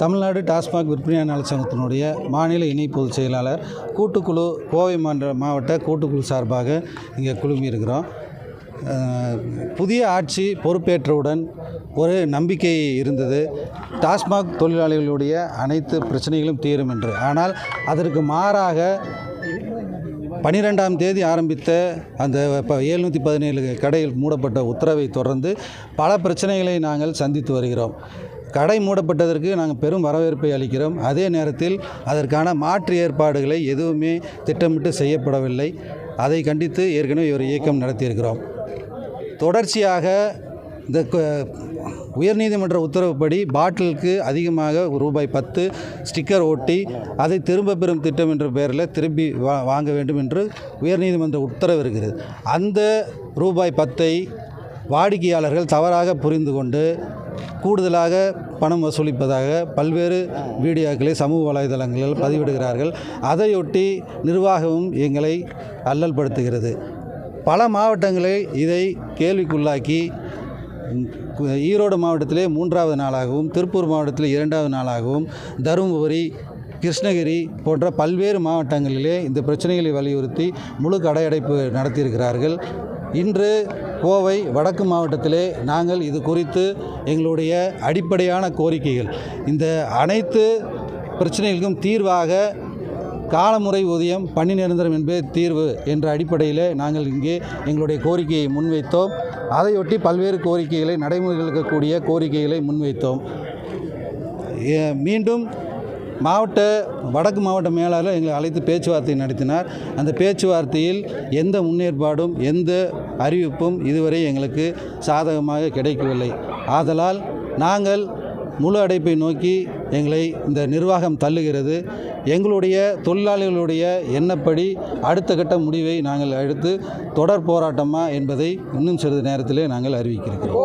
தமிழ்நாடு டாஸ்மாக் விற்பனையாளர் நல சங்கத்தினுடைய மாநில இணை பொதுச் செயலாளர் கூட்டுக்குழு கோவை மாவட்ட கூட்டுக்குழு சார்பாக இங்கே குழுமியிருக்கிறோம். புதிய ஆட்சி பொறுப்பேற்றவுடன் ஒரு நம்பிக்கை இருந்தது, டாஸ்மாக் தொழிலாளிகளுடைய அனைத்து பிரச்சனைகளும் தீரும் என்று. ஆனால் அதற்கு மாறாக 12ஆம் தேதி ஆரம்பித்த அந்த 717 கடைகள் மூடப்பட்ட உத்தரவை தொடர்ந்து பல பிரச்சனைகளை நாங்கள் சந்தித்து வருகிறோம். கடை மூடப்பட்டதற்கு நாங்கள் பெரும் வரவேற்பை அளிக்கிறோம். அதே நேரத்தில் அதற்கான மாற்று ஏற்பாடுகளை எதுவுமே திட்டமிட்டு செய்யப்படவில்லை. அதை கண்டித்து ஏற்கனவே ஒரு இயக்கம் நடத்தியிருக்கிறோம். தொடர்ச்சியாக இந்த உயர்நீதிமன்ற உத்தரவுப்படி பாட்டிலுக்கு அதிகமாக ₹10 ஸ்டிக்கர் ஒட்டி அதை திரும்ப பெறும் திட்டம் என்ற பெயரில் திரும்பி வாங்க வேண்டும் என்று உயர்நீதிமன்ற உத்தரவு இருக்கிறது. அந்த ₹10ஐ வாடிக்கையாளர்கள் தவறாக புரிந்து கொண்டு கூடுதலாக பணம் வசூலிப்பதாக பல்வேறு வீடியோக்களை சமூக வலைதளங்களில் பதிவிடுகிறார்கள். அதையொட்டி நிர்வாகமும் எங்களை அல்லல்படுத்துகிறது. பல மாவட்டங்களில் இதை கேள்விக்குள்ளாக்கி ஈரோடு மாவட்டத்திலே 3வது நாளாகவும், திருப்பூர் மாவட்டத்தில் 2வது நாளாகவும், தருமபுரி, கிருஷ்ணகிரி போன்ற பல்வேறு மாவட்டங்களிலே இந்த பிரச்சனைகளை வலியுறுத்தி முழு கடையடைப்பு நடத்தியிருக்கிறார்கள். இன்று கோவை வடக்கு மாவட்டத்திலே நாங்கள் இது குறித்து எங்களுடைய அடிப்படையான கோரிக்கைகள், இந்த அனைத்து பிரச்சனைகளுக்கும் தீர்வாக காலமுறை ஊதியம், பணி நிரந்தரம் என்பதே தீர்வு என்ற அடிப்படையில் நாங்கள் இங்கே எங்களுடைய கோரிக்கையை முன்வைத்தோம். அதையொட்டி பல்வேறு கோரிக்கைகளை, நடைமுறையில் இருக்கக்கூடிய கோரிக்கைகளை முன்வைத்தோம். மீண்டும் வடக்கு மாவட்ட மேலாளர் எங்களை அழைத்து பேச்சுவார்த்தை நடத்தினார். அந்த பேச்சுவார்த்தையில் எந்த முன்னேற்பாடும் எந்த அறிவிப்பும் இதுவரை எங்களுக்கு சாதகமாக கிடைக்கவில்லை. ஆதலால் நாங்கள் முழு அடைப்பை நோக்கி எங்களை இந்த நிர்வாகம் தள்ளுகிறது. எங்களுடைய தொழிலாளிகளுடைய எண்ணப்படி அடுத்த கட்ட முடிவை நாங்கள் எடுத்து தொடர் போராட்டமா என்பதை இன்னும் சிறிது நேரத்திலே நாங்கள் அறிவிக்கிறோம்.